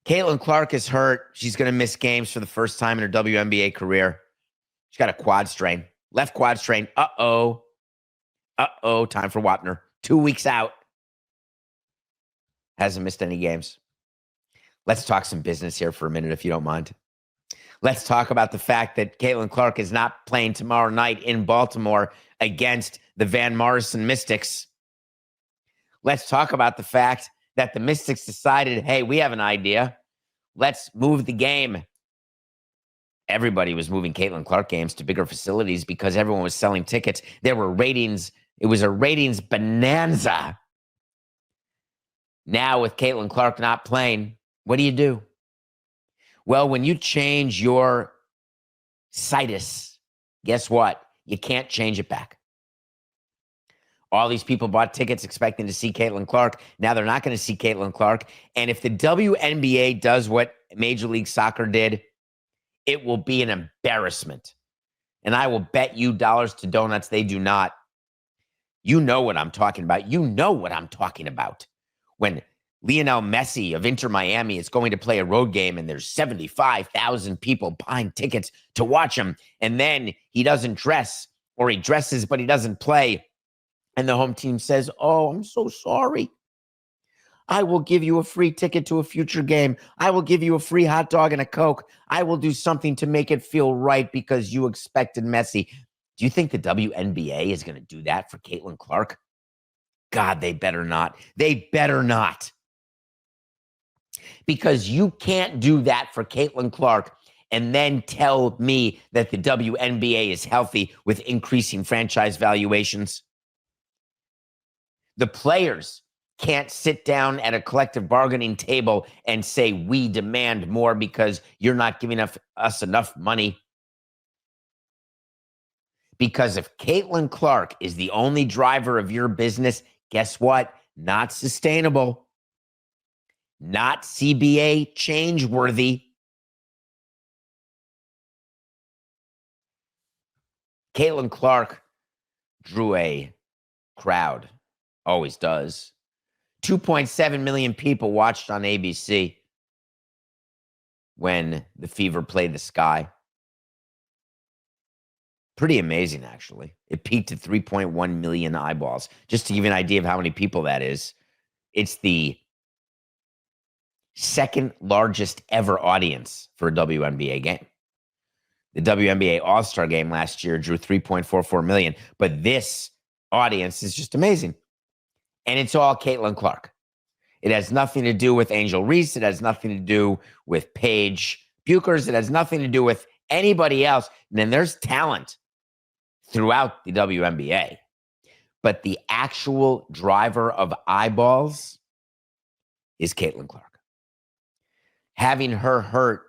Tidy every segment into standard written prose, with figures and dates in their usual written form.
Caitlin Clark is hurt. She's going to miss games for the first time in her WNBA career. She's got a quad strain, left quad strain. Uh-oh. Time for Wapner. 2 weeks out. Hasn't missed any games. Let's talk some business here for a minute, if you don't mind. Let's talk about the fact that Caitlin Clark is not playing tomorrow night in Baltimore against the Van Morrison Mystics. Let's talk about the fact that the Mystics decided, hey, we have an idea. Let's move the game. Everybody was moving Caitlin Clark games to bigger facilities because everyone was selling tickets. There were ratings. It was a ratings bonanza. Now with Caitlin Clark not playing, what do? Well, when you change your situs, guess what? You can't change it back. All these people bought tickets expecting to see Caitlin Clark. Now they're not going to see Caitlin Clark. And if the WNBA does what Major League Soccer did, it will be an embarrassment. And I will bet you dollars to donuts they do not. You know what I'm talking about. You know what I'm talking about. When Lionel Messi of Inter Miami is going to play a road game and there's 75,000 people buying tickets to watch him, and then he doesn't dress, or he dresses but he doesn't play, and the home team says, oh, I'm so sorry. I will give you a free ticket to a future game. I will give you a free hot dog and a Coke. I will do something to make it feel right because you expected Messi. Do you think the WNBA is going to do that for Caitlin Clark? God, they better not. They better not. Because you can't do that for Caitlin Clark and then tell me that the WNBA is healthy with increasing franchise valuations. The players can't sit down at a collective bargaining table and say, we demand more because you're not giving us enough money. Because if Caitlin Clark is the only driver of your business, guess what? Not sustainable. Not CBA change worthy. Caitlin Clark drew a crowd. Always does. 2.7 million people watched on ABC when the Fever played the Sky. Pretty amazing, actually. It peaked at 3.1 million eyeballs. Just to give you an idea of how many people that is, it's the second largest ever audience for a WNBA game. The WNBA All-Star game last year drew 3.44 million, but this audience is just amazing. And it's all Caitlin Clark. It has nothing to do with Angel Reese. It has nothing to do with Paige Buchers. It has nothing to do with anybody else. And then there's talent throughout the WNBA. But the actual driver of eyeballs is Caitlin Clark. Having her hurt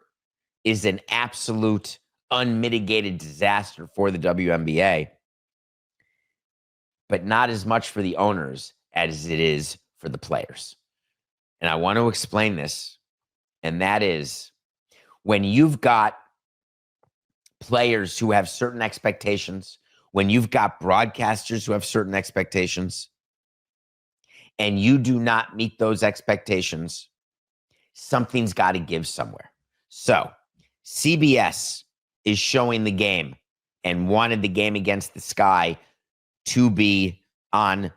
is an absolute unmitigated disaster for the WNBA, but not as much for the owners as it is for the players. And I want to explain this, and that is when you've got players who have certain expectations, when you've got broadcasters who have certain expectations, and you do not meet those expectations, something's got to give somewhere. So CBS is showing the game and wanted the game against the Sky to be on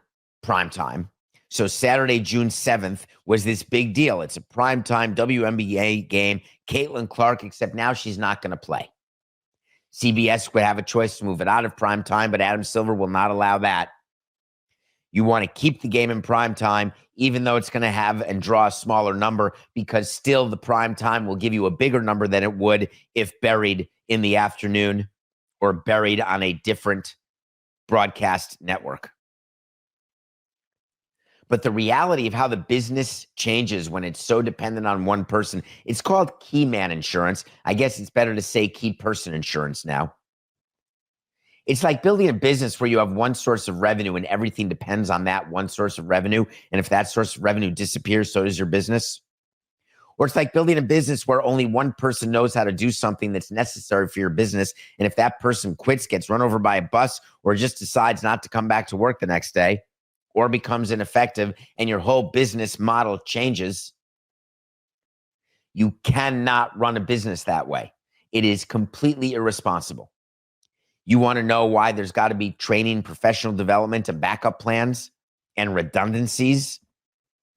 primetime. So Saturday, June 7th was this big deal. It's a primetime WNBA game. Caitlin Clark, except now she's not going to play. CBS would have a choice to move it out of primetime, but Adam Silver will not allow that. You want to keep the game in primetime, even though it's going to have and draw a smaller number, because still the primetime will give you a bigger number than it would if buried in the afternoon or buried on a different broadcast network. But the reality of how the business changes when it's so dependent on one person, it's called key man insurance. I guess it's better to say key person insurance now. It's like building a business where you have one source of revenue and everything depends on that one source of revenue. And if that source of revenue disappears, so does your business. Or it's like building a business where only one person knows how to do something that's necessary for your business. And if that person quits, gets run over by a bus, or just decides not to come back to work the next day, or becomes ineffective, and your whole business model changes, You cannot run a business that way. It is completely irresponsible. You want to know why there's got to be training, professional development, and backup plans and redundancies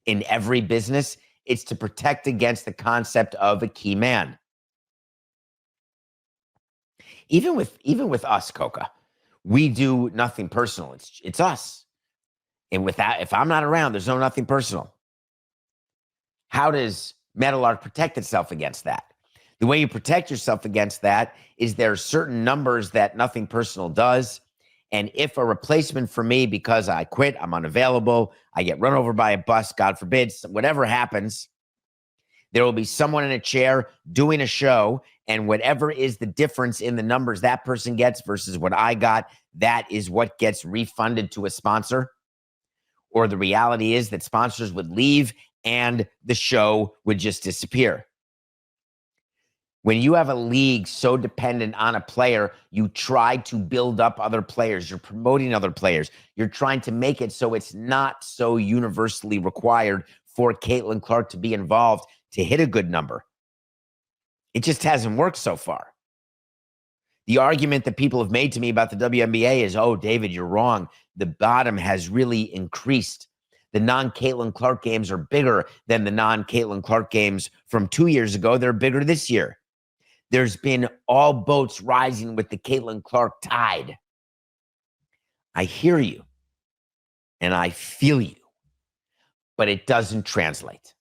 in every business? It's to protect against the concept of a key man. Even with us, Coca, we do nothing personal. It's us. And with that, if I'm not around, there's nothing personal. How does Meadowlark protect itself against that? The way you protect yourself against that is there are certain numbers that nothing personal does. And if a replacement for me, because I quit, I'm unavailable, I get run over by a bus, God forbid, whatever happens, there will be someone in a chair doing a show, and whatever is the difference in the numbers that person gets versus what I got, that is what gets refunded to a sponsor. Or the reality is that sponsors would leave and the show would just disappear. When you have a league so dependent on a player, you try to build up other players. You're promoting other players. You're trying to make it so it's not so universally required for Caitlin Clark to be involved to hit a good number. It just hasn't worked so far. The argument that people have made to me about the WNBA is, oh, David, you're wrong. The bottom has really increased. The non-Caitlin Clark games are bigger than the non-Caitlin Clark games from 2 years ago. They're bigger this year. There's been all boats rising with the Caitlin Clark tide. I hear you and I feel you, but it doesn't translate.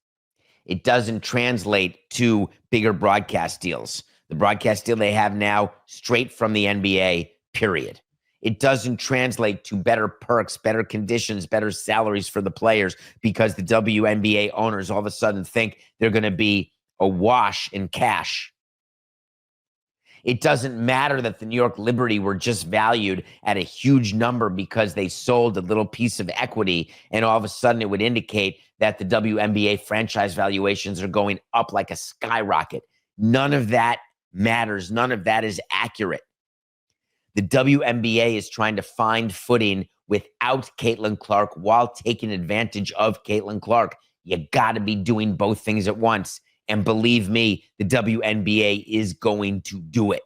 It doesn't translate to bigger broadcast deals. The broadcast deal they have now, straight from the NBA, period. It doesn't translate to better perks, better conditions, better salaries for the players because the WNBA owners all of a sudden think they're going to be awash in cash. It doesn't matter that the New York Liberty were just valued at a huge number because they sold a little piece of equity, and all of a sudden it would indicate that the WNBA franchise valuations are going up like a skyrocket. None of that matters. None of that is accurate. The WNBA is trying to find footing without Caitlin Clark while taking advantage of Caitlin Clark. You got to be doing both things at once. And believe me, the WNBA is going to do it.